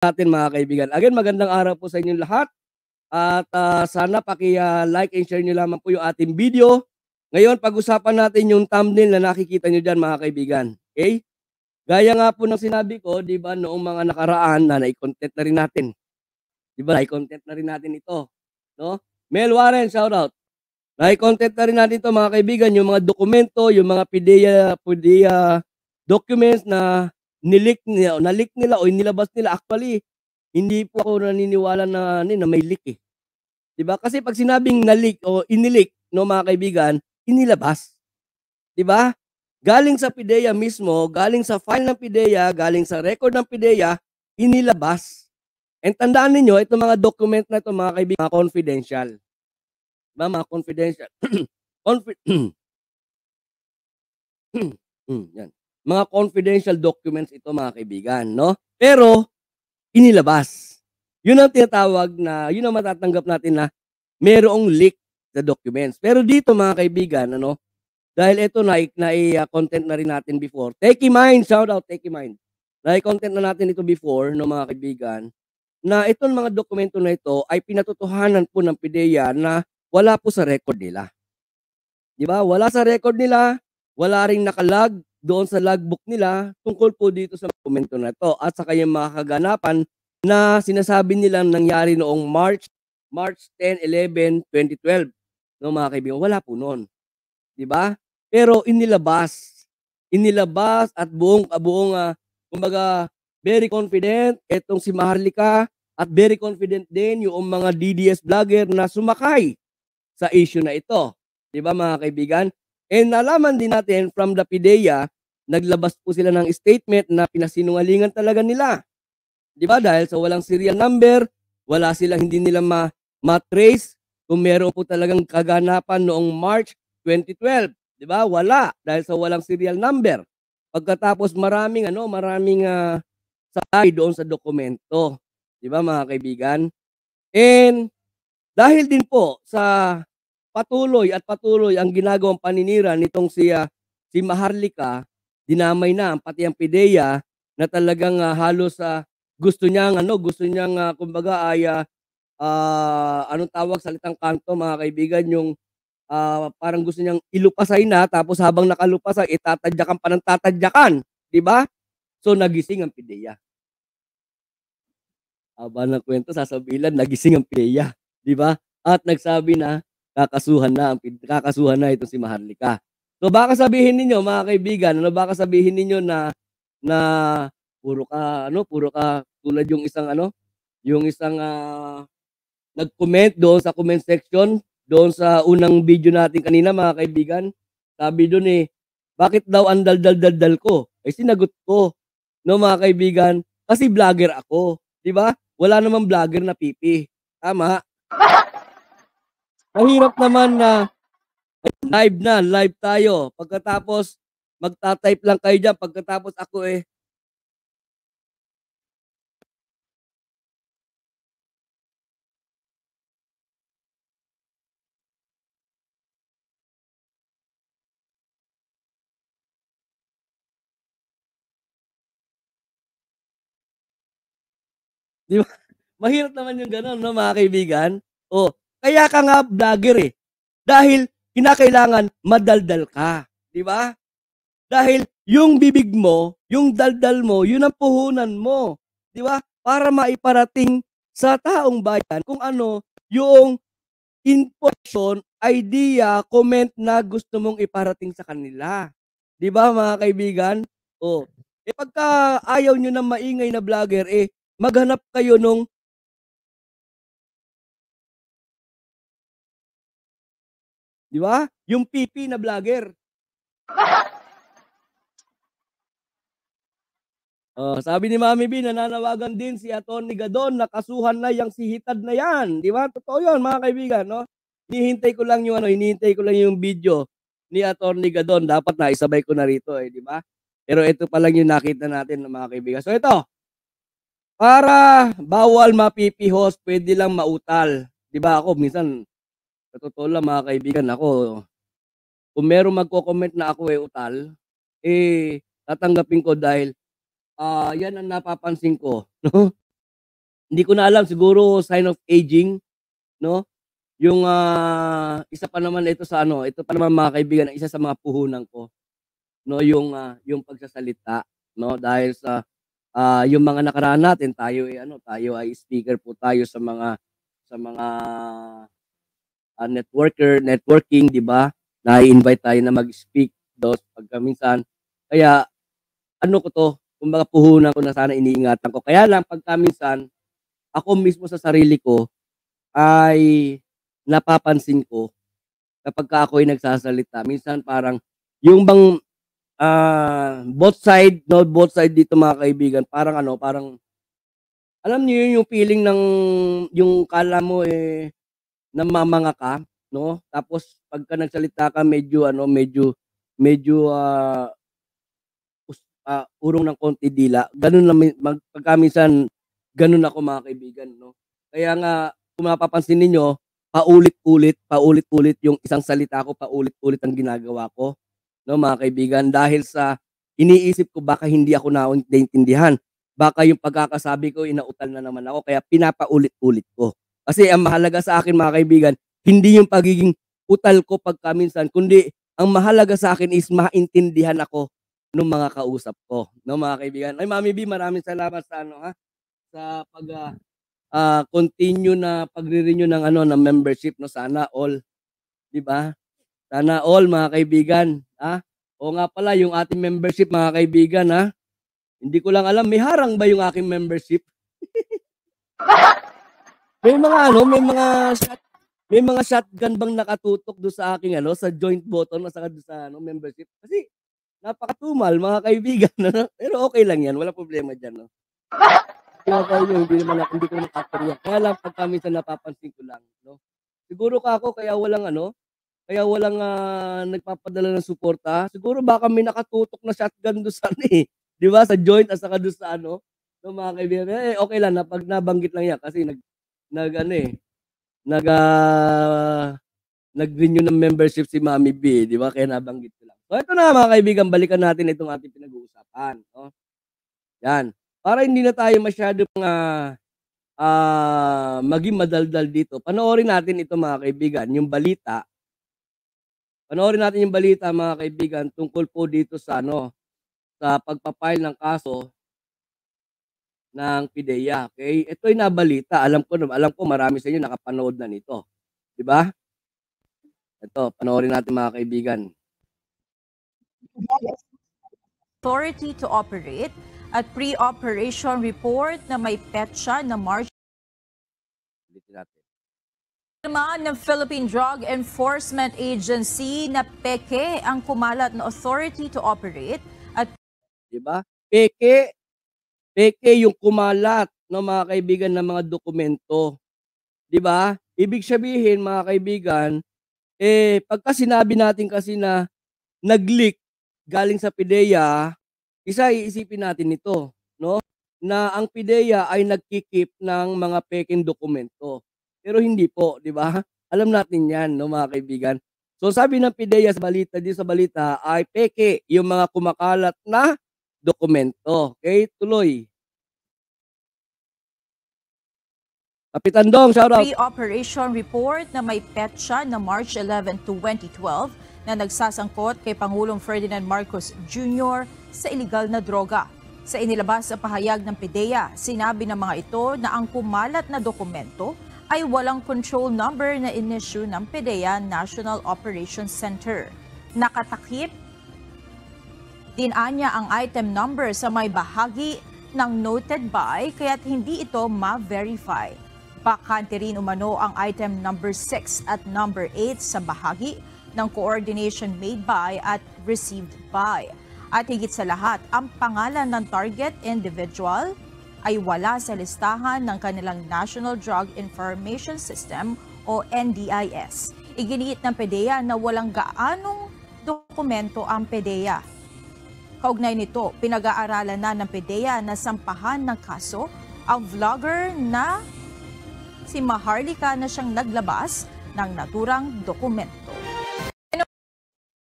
natin mga kaibigan. Again, magandang araw po sa inyong lahat at sana like and share niyo lamang po yung ating video. Ngayon, pag-usapan natin yung thumbnail na nakikita niyo diyan mga kaibigan. Okay? Gaya nga po ng sinabi ko, 'di ba, noong mga nakaraan na nai-content na rin natin. 'Di ba? Nai-content na rin natin ito, no? Mel Warren, shout out. Nai-content na rin natin 'to mga kaibigan, yung mga dokumento, yung mga PDEA documents na na-leak nila o inilabas nila. Actually, hindi po ako naniniwala na na may leak, eh. 'Di ba? Kasi 'pag sinabing na-leak o inileak 'no mga kaibigan, inilabas, 'di ba? Galing sa PDEA mismo, galing sa file ng PDEA, galing sa record ng PDEA, inilabas. And tandaan ninyo itong mga document na 'to mga kaibigan, mga confidential. 'Di ba, mga confidential. Confi 'yan. Mga confidential documents ito mga kaibigan, 'no? Pero inilabas. 'Yun ang tinatawag na 'yun ang matatanggap natin na mayroong leak sa documents. Pero dito mga kaibigan ano, dahil ito content na rin natin before. Techie Mind, shout out Techie Mind. Nai-content na natin ito before 'no mga kaibigan, na itong mga dokumento na ito ay pinatotohanan po ng PDEA na wala po sa record nila. 'Di ba? Wala sa record nila, wala ring naka-log doon sa logbook nila tungkol po dito sa dokumento na 'to at sa kanyang mga kaganapan na sinasabi nilang nangyari noong March 10, 11, 2012 no mga kaibigan, wala po no'n, 'di ba? Pero inilabas at kumbaga very confident etong si Maharlika at very confident din yung mga DDS vlogger na sumakay sa issue na ito, 'di ba mga kaibigan? And nalaman din natin from the PDEA, naglabas po sila ng statement na pinasinungalingan talaga nila. 'Di ba? Dahil sa walang serial number, hindi nila ma-trace kung meron po talagang kaganapan noong March 2012, 'di ba? Wala dahil sa walang serial number. Pagkatapos maraming sakay doon sa dokumento, 'di ba mga kaibigan? And dahil din po sa patuloy ang ginagawang paninira nitong si Maharlika, dinamay na pati ang PDEA na talagang halos gusto niyang kumbaga ay anong tawag, salitang kanto mga kaibigan, yung parang gusto niyang ilupasay na tapos habang nakalupasay tatadyakan pa ng tatadyakan, 'di ba? So nagising ang PDEA. Haba ng kwento, sasabihin lang nagising ang PDEA, 'di ba? At nagsabi na kakasuhan na itong si Maharlika. So baka sabihin ninyo mga kaibigan, baka sabihin ninyo na puro ka tulad yung isang nag-comment doon sa comment section, doon sa unang video natin kanina mga kaibigan. Sabi doon, bakit daw ang daldal-daldal ko? Sinagot ko, no mga kaibigan, kasi vlogger ako, 'di ba? Wala namang vlogger na pipi, tama? Mahirap naman na live tayo. Pagkatapos magta-type lang kayo diyan, pagkatapos ako 'di ba? Mahirap naman yung gano'n 'no mga kaibigan. Oh, kaya ka nga vlogger, dahil kinakailangan madaldal ka, 'di ba? Dahil yung bibig mo, yung daldal mo, yun ang puhunan mo, 'di ba? Para maiparating sa taong bayan kung ano yung impormasyon, idea, comment na gusto mong iparating sa kanila. 'Di ba mga kaibigan? Oh, pagka ayaw niyo ng maingay na vlogger, maghanap kayo nung 'di ba, yung pipi na vlogger. Oh, sabi ni Mami B, nananawagan din si Atty. Gadon na kasuhan na yang si Hitad na yan, 'di ba? Totoo 'yun mga kaibigan 'no. Hinihintay ko lang yung video ni Atty. Gadon, dapat naisabay ko na rito, 'di ba? Pero ito pa lang yung nakita natin mga kaibigan. So ito, para bawal mapipihos, puwede lang mautal. 'Di ba ako minsan, sa totoo lang mga kaibigan, ako kung merong magko-comment na ako utal, tatanggapin ko dahil yan ang napapansin ko 'no. Hindi ko na alam, siguro sign of aging, 'no? Yung, isa pa naman ito sa ano, ito pa naman mga kaibigan, isa sa mga puhunan ko, 'no, yung pagsasalita, 'no? Dahil yung mga nakaraan natin tayo ay ano, tayo ay speaker po tayo sa mga networking, 'di ba? Nai-invite tayo na mag-speak dos pagka minsan. Kaya ano ko 'to, kumbaga puhunan ko na sana iniingatan ko. Kaya lang pagka minsan, ako mismo sa sarili ko ay napapansin ko kapagka ako'y nagsasalita minsan parang yung bang, both side dito mga kaibigan, parang ano, parang alam niyo yun yung feeling ng yung akala mo, namamanga ka, 'no? Tapos pagka nagsalita ka medyo ano, medyo, urong ng konti dila, gano'n lang pagka minsan gano'n ako mga kaibigan, 'no? Kaya nga kung mapapansin ninyo, paulit-ulit yung isang salita ko, paulit-ulit ang ginagawa ko, 'no, mga kaibigan. Dahil sa iniisip ko baka hindi ako naintindihan, baka yung pagkakasabi ko inautal na naman ako kaya pinapaulit-ulit ko. Kasi ang mahalaga sa akin mga kaibigan, hindi yung pagiging utal ko pagka minsan, kundi ang mahalaga sa akin is maintindihan ako nung mga kausap ko, 'no, mga kaibigan. Ay, Mami B, maraming salamat sa ano, sa continue na pagre-renew ng ano, ng membership, 'no, sana all, 'di ba? Sana all mga kaibigan, Oo nga pala yung ating membership mga kaibigan, hindi ko lang alam may harang ba yung aking membership? May mga ano, may mga shotgun bang nakatutok do sa aking ano, sa joint button at saka do sa ano, membership? Kasi napakatumal mga kaibigan, ano, pero okey lang 'yan, walang problema diyan, 'no. Tinatawag niyo hindi ko naman kakariya, kaya lang pagka minsan napapansin ko lang, 'no. Siguro kako kaya walang ano, kaya walang, nagpapadala ng suporta, siguro baka may nakatutok na shotgun dun sa ano, 'di ba, sa joint at saka dun sa ano, ng mga kaibigan. Okey lang na 'pag nabanggit lang 'yan kasi nag-ano, nag, nag-renew ng membership si Mami B, 'di ba, kaya nabanggit ko lang. So eto na mga kaibigan, balikan natin itong ating pinag-uusapan, 'no. 'Yan, para hindi na tayo masyadong, maging madaldal dito, panoorin natin ito mga kaibigan, yung balita. Panoorin natin yung balita mga kaibigan tungkol po dito sa ano, sa pagpa-file ng kaso ng PIDEA, okey? Ito'y nabalita, alam ko marami sa inyo nakapanood na nito, 'di ba? Ito, panoorin natin mga kaibigan. Authority to operate at pre-operation report na may petsa na March Ulitin natin. naman ng Philippine Drug Enforcement Agency na peke ang kumalat na authority to operate at 'Di ba? Peke yung kumalat 'no mga kaibigan ng mga dokumento, 'di ba? Ibig sabihin mga kaibigan, pagka sinabi natin kasi na nag-leak galing sa PIDEA, iisipin natin ito, 'no, na ang PIDEA ay nagki-keep ng mga pekeng dokumento. Pero hindi po, 'di ba? Alam natin 'yan 'no mga kaibigan. So sabi ng PIDEA sa balita ay peke yung mga kumakalat na dokumento. Okay, tuloy. Kapitan Dong, shoutout. pre-operation report na may petsa na March 11, 2012 na nagsasangkot kay Pangulong Ferdinand Marcos Jr. sa iligal na droga. Sa inilabas sa pahayag ng PIDEA, sinabi ng mga ito na ang kumalat na dokumento ay walang control number na in-issue ng PIDEA National Operations Center. Nakatakip din anya ang item number sa may bahagi ng noted by kaya't hindi ito ma-verify. Bakante rin umano ang item number 6 at number 8 sa bahagi ng coordination made by at received by. At higit sa lahat, ang pangalan ng target individual ay wala sa listahan ng kanilang National Drug Information System o NDIS. Iginiit ng PIDEA na walang gaanong dokumento ang PIDEA. Kaugnay nito, pinag-aaralan na ng PIDEA na sampahan ng kaso ang vlogger na si Maharlika na siyang naglabas ng naturang dokumento.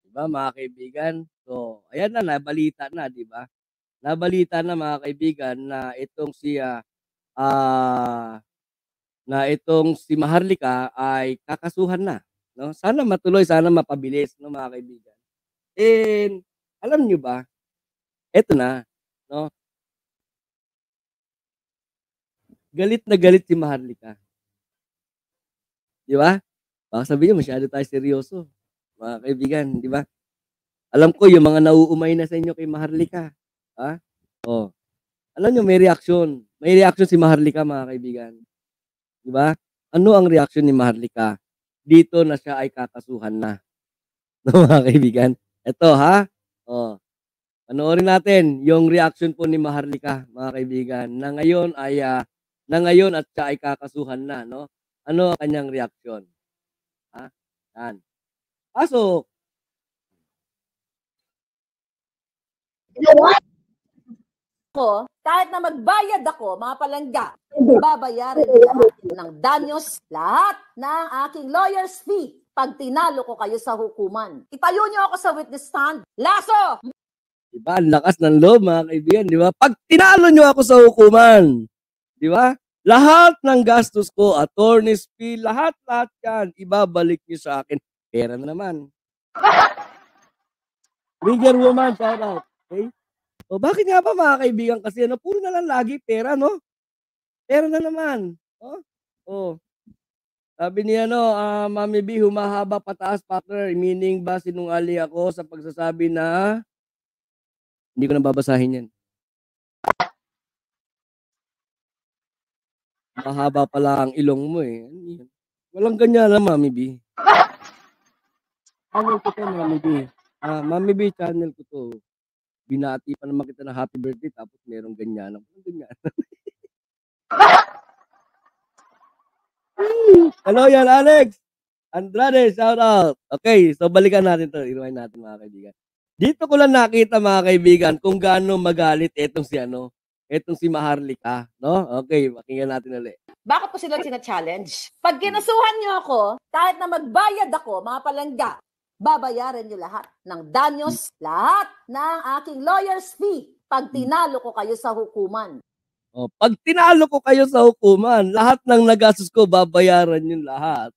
Diba mga kaibigan? So, ayan na, nabalita na, 'di ba? Nabalita na mga kaibigan na itong si na itong si Maharlika ay kakasuhan na, no? Sana matuloy, sana mapabilis, no, mga kaibigan. And alam niyo ba, eto na, no? Galit na galit si Maharlika. Di ba? Baka sabihin niyo masyado tayo seryoso, mga kaibigan, di ba? Alam ko yung mga nauumay na sa inyo kay Maharlika, ha? Oh, alam niyo may reaksyon. May reaksyon si Maharlika, mga kaibigan. Di ba? Ano ang reaksyon ni Maharlika dito na siya ay kakasuhan na, no, mga kaibigan? Eto, ha? Oh, panoorin natin yung reaksyon po ni Maharlika, mga kaibigan, na ngayon at siya ay kakasuhan na, no? Ano ang kanyang reaksyon? Ha? Yan. Pasok. Ko, kahit na magbayad ako, mga palangga, babayaran niyo lahat ng danyos, lahat ng aking lawyer's fee pag tinalo ko kayo sa hukuman. Itayo niyo ako sa witness stand. Laso! Diba? Ang lakas ng loob, mga kaibigan, di ba? Pag tinalo nyo ako sa hukuman, di ba? Lahat ng gastos ko, attorney's fee, lahat yan, ibabalik nyo sa akin. Pera na naman. Trigger woman, shout out. Okay? O bakit nga ba, mga kaibigan, kasi puro na lang lagi pera, no? Pera na naman. Oh. Sabi niya, Mami B, humahaba pataas, partner. Meaning ba sinungali ako sa pagsasabi na hindi ko na babasahin yan. Mahaba pala ang ilong mo eh. Walang ganyan na, Mami B. Channel ko to, Mami B. Mami B, channel ko to. Binati pa naman kita na happy birthday tapos merong ganyan. Walang ganyan. Hello yan, Alex. Andrade, shout out. Okay, so balikan natin to. Inuwain natin, mga kaibigan. Dito ko lang nakita, mga kaibigan, kung gaano magalit etong si Maharlika, no? Okay, pakinggan natin ulit. Bakit ko sila sina-challenge? Pag kinasuhan niyo ako, kahit na magbayad ako, mga palangga, babayaran niyo lahat ng danyos, lahat ng aking lawyer's fee pag tinalo ko kayo sa hukuman. Pag tinalo ko kayo sa hukuman, lahat ng nagastos ko, babayaran yun lahat.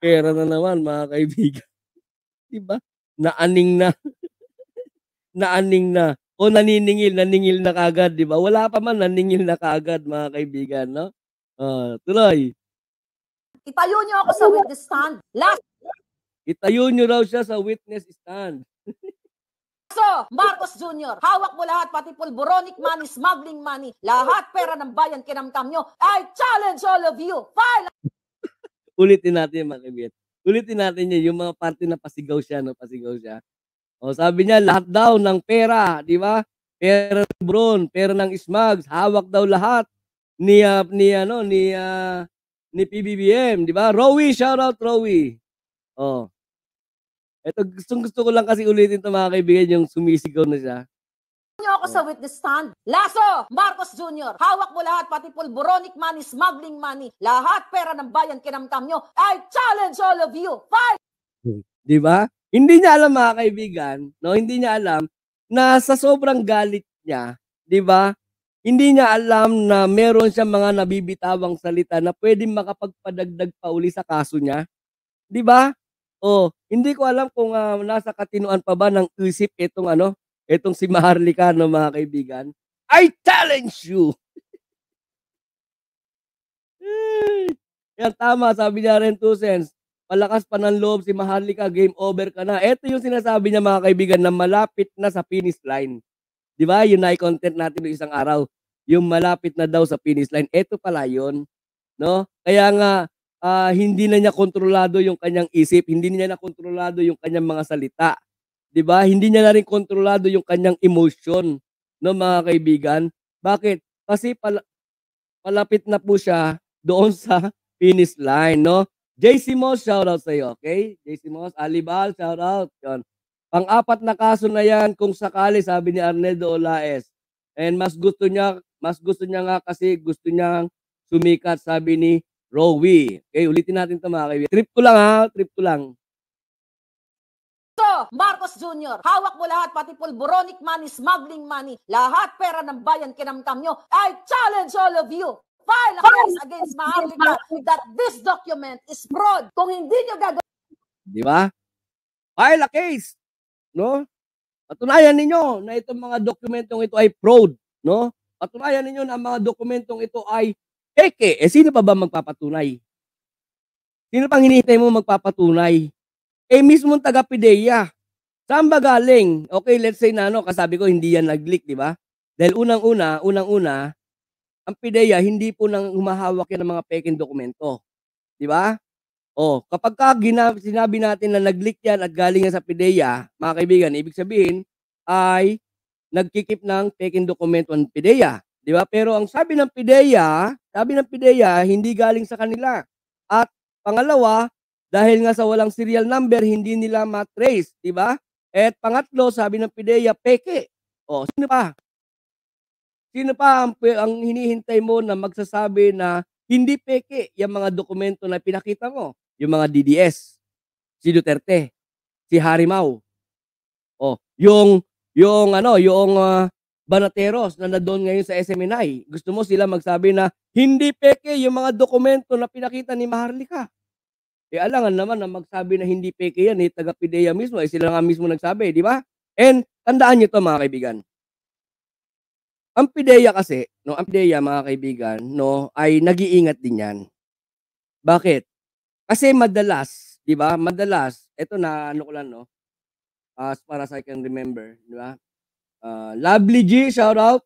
Pera na naman, mga kaibigan. Diba? Naaning na. Naaning na. O naningil na kagad, di ba? Wala pa man, naningil na kagad, mga kaibigan, no? Tuloy. Itayo niyo ako sa witness stand. Itayo niyo raw siya sa witness stand. So, Marcos Jr., hawak mo lahat, pati pulboronic money, smuggling money, lahat pera ng bayan kinamkam nyo. I challenge all of you. File! Ulitin natin, mga kaibigan. Ulitin natin yun, yung mga parte na pasigaw siya, no? Pasigaw siya. Sabi niya, lahat daw ng pera, di ba? Pera ng Bron, pera ng Smugs, hawak daw lahat ni PBBM, di ba? Rowie, shout out Rowie. Ito, gusto ko lang kasi ulitin ito, mga kaibigan, yung sumisigaw na siya. Niyo ako sa witness stand. Laso, Marcos Jr., hawak mo lahat, pati pulboronic money, smuggling money, lahat pera ng bayan kinamkam nyo. I challenge all of you. Fight! Di ba? Hindi niya alam, mga kaibigan, no? Hindi niya alam na sa sobrang galit niya, di ba? Hindi niya alam na meron siyang mga nabibitawang salita na pwedeng makapagpadagdag pa uli sa kaso niya. Di ba? Hindi ko alam kung nasa katinuan pa ba ng isip etong si Maharlika, no, mga kaibigan. I challenge you! Yan, tama, sabi niya rin, 2 cents. Palakas pa ng loob si Maharlika, game over ka na. Ito yung sinasabi niya, mga kaibigan, na malapit na sa finish line. Di ba? Yun na content natin ng isang araw. Yung malapit na daw sa finish line. Ito pala yun. No? Kaya nga, hindi na niya kontrolado yung kanyang isip. Hindi niya na kontrolado yung kanyang mga salita. Di ba? Hindi niya na rin kontrolado yung kanyang emotion. No, mga kaibigan? Bakit? Kasi palapit na po siya doon sa finish line, no? JC Moss, shout out sa iyo, okay? JC Moss, Alibal, shout out. Yon. Pang-apat na kaso na yan kung sakali, sabi ni Arneldo Olaes. And mas gusto niya nga kasi gusto niyang sumikat, sabi ni Rowie. Okay, ulitin natin ito, mga kaibigan. Trip ko lang. So, Sa'yo, Marcos Jr., hawak mo lahat, pati pulboronic money, smuggling money, lahat pera ng bayan kinamtam nyo. I challenge all of you, file a case against Maharlika that this document is fraud. Kung hindi nyo gagawin, Di ba? File a case, no? Patunayan ninyo na itong mga dokumentong ito ay fraud, no? Patunayan ninyo na ang mga dokumentong ito ay peke. Sino pa ba magpapatunay? Sino pang hinihintay mo magpapatunay? Mismong taga-PIDEA. Saan ba galing? Okay, let's say na kasabi ko hindi yan nag-leak, di ba? Dahil unang-una, ang PIDEA hindi po nang humahawak yan ng mga peking dokumento. Di ba? Kapag sinabi natin na nag-leak yan at galing yan sa PIDEA, mga kaibigan, ibig sabihin ay nagkikip ng peking dokumento ng PIDEA. Di ba? Pero ang sabi ng PIDEA, hindi galing sa kanila. At pangalawa, dahil nga sa walang serial number, hindi nila matrace, di ba? At pangatlo, sabi ng PIDEA, peke. Sino pa? Sino pa ang hinihintay mo na magsasabi na hindi peke yung mga dokumento na pinakita mo? Yung mga DDS, si Duterte, si Harimau. Yung Banateros na nandoon ngayon sa SMNI. Gusto mo sila magsabi na hindi peke yung mga dokumento na pinakita ni Maharlika. Alangan naman na magsabi na hindi peke yan, taga-PIDEA mismo, sila nga mismo nagsabi, di ba? And tandaan nyo to mga kaibigan. Ang PIDEA kasi, ang PIDEA mga kaibigan, ay nag-iingat din yan. Bakit? Kasi madalas, di ba? Ito na ko lang, as far as I can remember, di ba? Lovely G, shout out.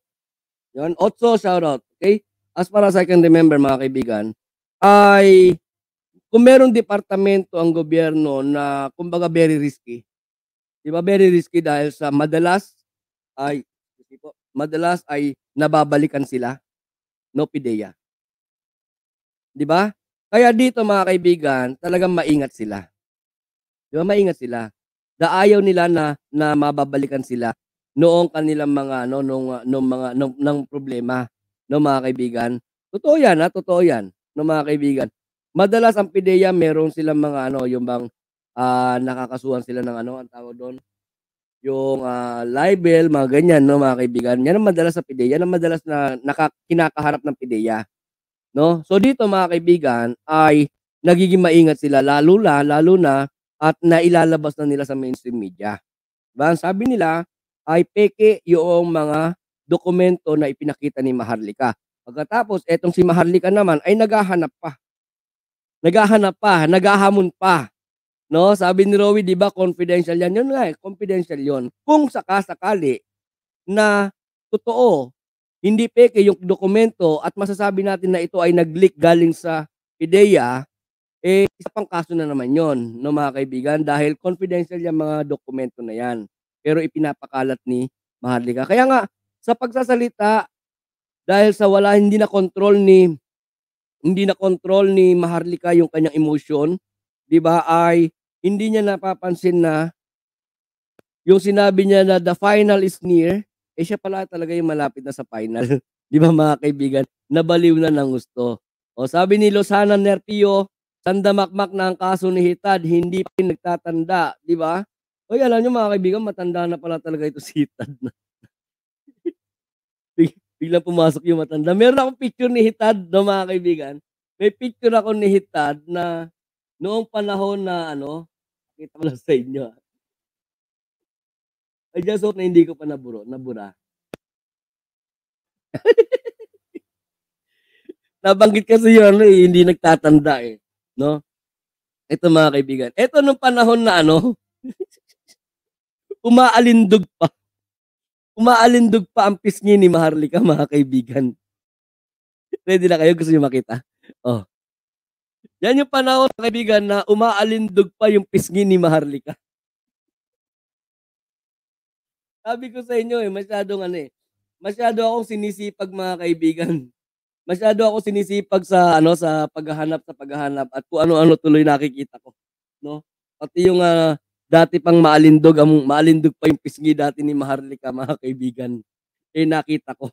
Yun, Otso, shout out. Okay? As far as I can remember mga kaibigan, ay kung merong departamento ang gobyerno na kumbaga very risky. Di ba very risky dahil sa madalas ay nababalikan sila, PIDEA. Di ba? Kaya dito mga kaibigan, talagang maingat sila. Di ba maingat sila? Ayaw nila na mababalikan sila noong kanilang mga ng problema, mga kaibigan. Totoo yan, mga kaibigan. Madalas ang PIDEA meron silang mga yung bang nakakasuhan sila ng ang tawag doon, yung libel, mga ganyan, mga kaibigan. Yan ang madalas sa PIDEA, yan ang madalas na kinakaharap ng PIDEA, So dito mga kaibigan ay nagiging maingat sila lalo na at nailalabas na nila sa mainstream media. Diba? Sabi nila ay peke yung mga dokumento na ipinakita ni Maharlika. Pagkatapos etong si Maharlika naman ay naghahanap pa, naghahamon pa. Sabi ni Rowie, di ba, confidential yan. Yun nga, confidential yon. Kung sakasakali na totoo, hindi peke yung dokumento at masasabi natin na ito ay nag-leak galing sa PIDEA, isa pang kaso na naman yon, mga kaibigan, dahil confidential yung mga dokumento na yan. Pero ipinapakalat ni Maharlika. Kaya nga, sa pagsasalita, dahil sa hindi na control ni Maharlika yung kanyang emotion, di ba, ay hindi niya napapansin na yung sinabi niya na the final is near, siya pala talaga yung malapit na sa final. Di ba mga kaibigan? Nabaliw na ng gusto. Sabi ni Lozana Nerpio, sandamakmak na ang kaso ni Hitad, hindi pa rin nagtatanda, di ba? Alam niyo mga kaibigan, matanda na pala talaga ito si Hitad. Biglang pumasok yung matanda. Meron akong picture ni Hitad, mga kaibigan. May picture ako ni Hitad na noong panahon na kita ko lang sa inyo. I just hope na hindi ko pa nabura. Nabanggit kasi yun, hindi nagtatanda no? Ito mga kaibigan. Ito nung panahon na umaalindog pa ang pisngi ni Maharlika, mga kaibigan. Ready na kayo? Gusto niyo makita? Yan yung panahon, kaibigan, na umaalindog pa yung pisngi ni Maharlika. Sabi ko sa inyo masyado akong sinisipag, mga kaibigan. Masyado ako sinisipag sa paghahanap at kung ano-ano tuloy nakikita ko, Pati yung dati pang maalindog pa yung pisngi dati ni Maharlika, mga kaibigan. Nakita ko.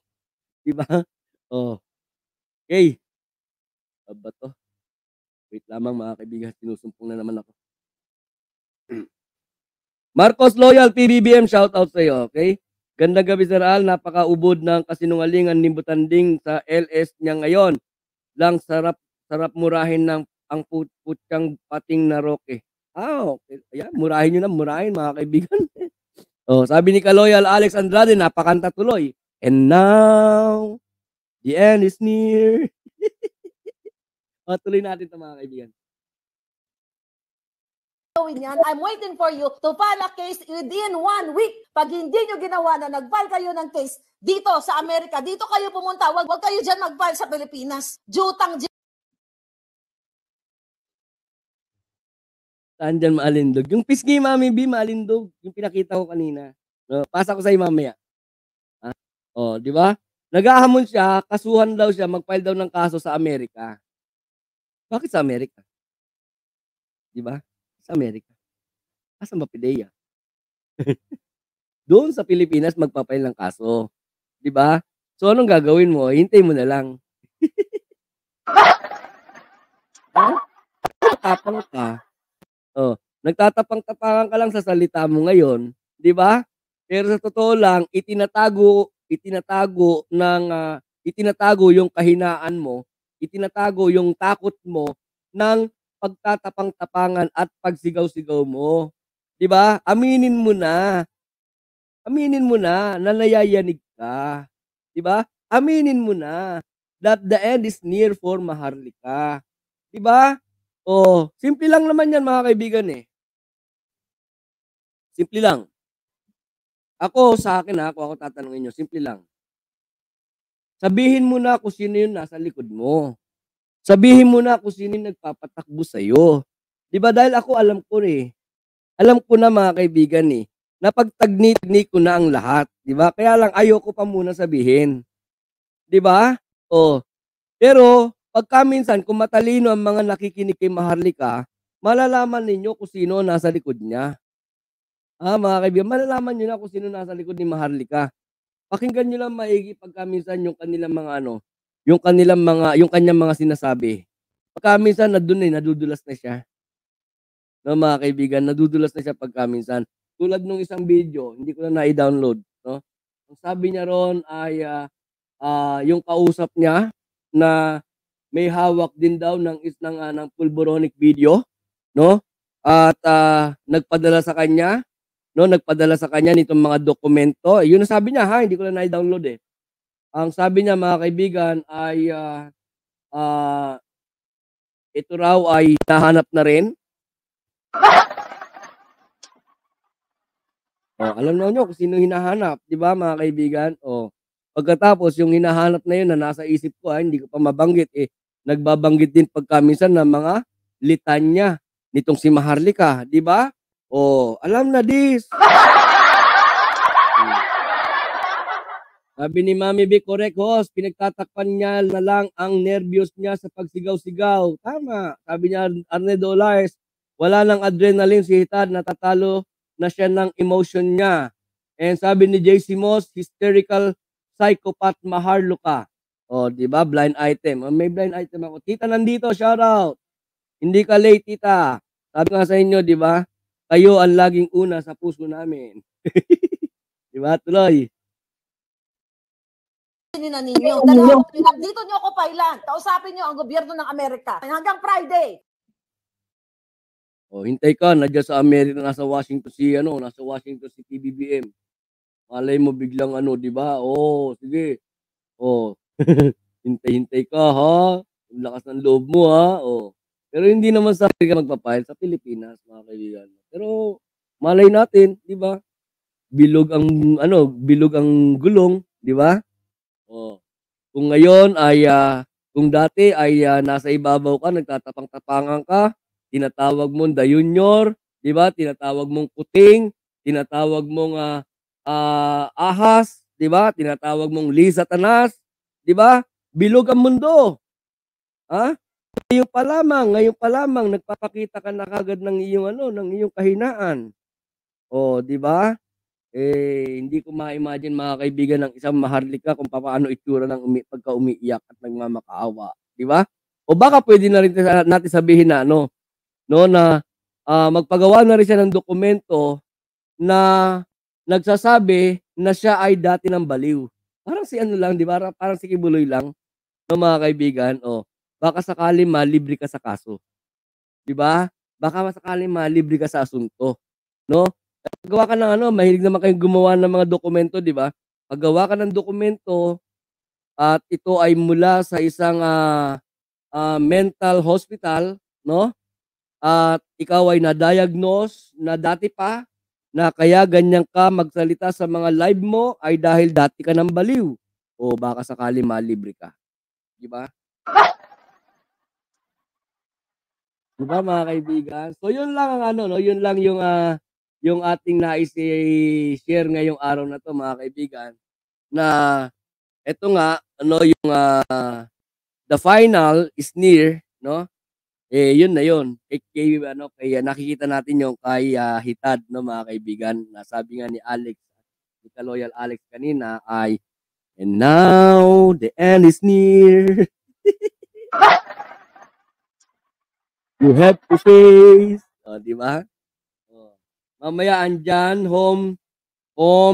Di ba? Okay. Ba to? Wait lamang mga kaibigan, sinusumpong na naman ako. Marcos Loyal, PBBM, shout out sa iyo, okay? Gandang gabi, Sir Al. Napakaubod ng kasinungalingan ni Butanding sa LS niya ngayon. Lang sarap murahin ng ang putyang pating na Roque. Okay. Ayan, murahin nyo na, murahin mga kaibigan. Sabi ni Kaloyal Alex Andrade, napakanta tuloy. And now, the end is near. Tuloy natin ito mga kaibigan. Yan, I'm waiting for you to file a case within 1 week. Pag hindi nyo ginawa na nag-file kayo ng case dito sa Amerika, dito kayo pumunta, wag kayo dyan mag-file sa Pilipinas. Jutang Saan dyan maalindog? Yung pisngi, Mami B, maalindog. Yung pinakita ko kanina. Pasa ko sa'yo mamaya. Di ba? Nag-ahamon siya, kasuhan daw siya, mag-file daw ng kaso sa Amerika. Bakit sa Amerika? Di ba? Sa Amerika. Asan ba PIDEA? Doon sa Pilipinas magpa-file ng kaso. Di ba? So anong gagawin mo? Hintay mo na lang. Tapang ka. Nagtatapang-tapangan ka lang sa salita mo ngayon, 'di ba? Pero sa totoo lang, itinatago yung kahinaan mo, itinatago yung takot mo ng pagtatapang-tapangan at pagsigaw-sigaw mo. 'Di ba? Aminin mo na na nayayanig ka. 'Di ba? Aminin mo na that the end is near for Maharlika. 'Di ba? Simple lang naman 'yan mga kaibigan eh. Simple lang. Ako sa akin ako tatanungin niyo, simple lang. Sabihin mo na kung sino yung nasa likod mo. Sabihin mo na kung sino yung nagpapatakbo sa iyo. 'Di ba? Dahil ako alam ko Alam ko na mga kaibigan napagtagni ko na ang lahat, 'di ba? Kaya lang ayoko pa muna sabihin. 'Di ba? Pero pagka minsan kung matalino ang mga nakikinig kay Maharlika, malalaman ninyo kung sino nasa likod niya. Mga kaibigan, malalaman niyo na kung sino nasa likod ni Maharlika. Pakinggan niyo lang maigi pagka minsan yung kanilang mga yung kanyang mga sinasabi. Pagka minsan nadudulas na siya. No, mga kaibigan, nadudulas na siya pagka minsan. Tulad nung isang video, hindi ko na i-download, no? Ang sabi niya ron ay yung kausap niya na may hawak din daw ng pulboronic video, no? At nagpadala sa kanya nitong mga dokumento. Yun ang sabi niya, hindi ko na i-download eh. Ang sabi niya mga kaibigan ay ito raw ay nahanap na rin. Alam na nyo kung sino hinahanap, 'di ba mga kaibigan? Pagkatapos yung hinahanap na yun na nasa isip ko, hindi ko pa mabanggit nagbabanggit din pagka minsan ng mga litanya nitong si Maharlika, 'di ba? Alam na this. Sabi ni Mami B, correct host, pinagtatakpan niya na lang ang nervyos niya sa pagsigaw-sigaw. Tama. Sabi niya Arne Dolares, wala nang adrenaline si Hitad, natatalo na siya ng emotion niya. And sabi ni JC Moss, hysterical psychopath Maharlika. Di ba? Blind item. May blind item ako. Tita nandito, shout out. Hindi ka late, tita. Sabi nga sa inyo, di ba? Kayo ang laging una sa puso namin. Di ba? Tuloy. Ninyo. Dito nyo ako pailan. Kausapin nyo ang gobyerno ng Amerika. Hanggang Friday. Hintay ka, nandiyan sa Amerika, nasa Washington si PBBM. Malay mo biglang di ba? Sige. Hintay ka ha. Ang lakas ng loob mo ha. Pero hindi naman sa Amerika magpapile, sa Pilipinas, mga kaibigan. Pero malay natin, di ba? Bilog ang gulong, di ba? Kung ngayon ay kung dati ay nasa ibabaw ka, nagtatapang-tapangan ka, tinatawag mong The Junior, di ba? Tinatawag mong Kuting, tinatawag mong Ahas, di ba? Tinatawag mong Lisa Tanas, di ba? Bilog ang mundo. Ngayon pa lamang nagpapakita ka na kagad ng iyong kahinaan. Di ba? Hindi ko ma-imagine mga kaibigan ng isang Maharlika kung paano itsura ng pagka umiiyak at nagmamakaawa, di ba? O baka pwede na rin natin sabihin na na magpagawa na rin siya ng dokumento na nagsasabi na siya ay dati ng baliw. Parang si ano lang, 'di ba? Parang si Kibuloy lang, no, mga kaibigan. Oh, baka sakaling malibre ka sa kaso, 'di ba? Baka sakaling malibre ka sa asunto, no? Gawa ka ng ano, mahilig naman kayong gumawa ng mga dokumento, 'di ba? Paggawa ka ng dokumento at ito ay mula sa isang mental hospital, no? At ikaw ay na-diagnose na dati pa na kaya ganyan ka magsalita sa mga live mo ay dahil dati ka ng baliw o baka sakali malibre ka, 'di ba? 'Di ba, mga kaibigan? So yun lang ang ano, no, yun lang yung ating nais i-share ngayong araw na 'to, mga kaibigan, na eto nga ano yung the final is near, no? Eh, yun na yun. Kay ano, kay nakikita natin yung kay Hitad, no, mga kaibigan, na sabi nga ni Alex, ni Ka-Loyal Alex kanina ay, "And now the end is near. You have to face." Oh, di ba? Oh. Mamaya andyan, home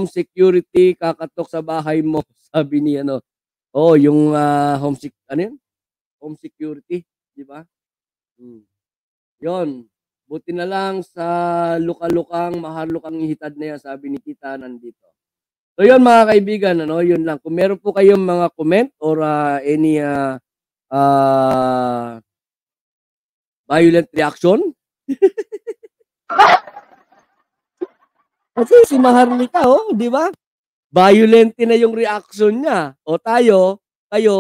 security kakatok sa bahay mo, sabi ni ano. Oh, yung ano yun? Home security, di ba? Hmm. Yun. Buti na lang sa luka-lukang, maharlukang Hitad na yan, sabi ni Tita nandito. So yun, mga kaibigan, ano, yun lang. Kung meron po kayong mga comment or any violent reaction, kasi si Maharlika, oh, di ba? Violent na yung reaction niya. O kayo,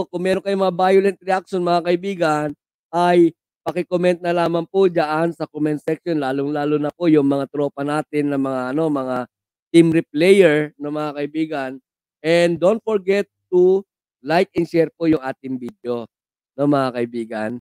kung meron kayong mga violent reaction, mga kaibigan, ay paki-comment na lamang po diyan sa comment section, lalong-lalo na po yung mga tropa natin na mga team replayer, no, mga kaibigan. And don't forget to like and share po yung ating video, no, mga kaibigan.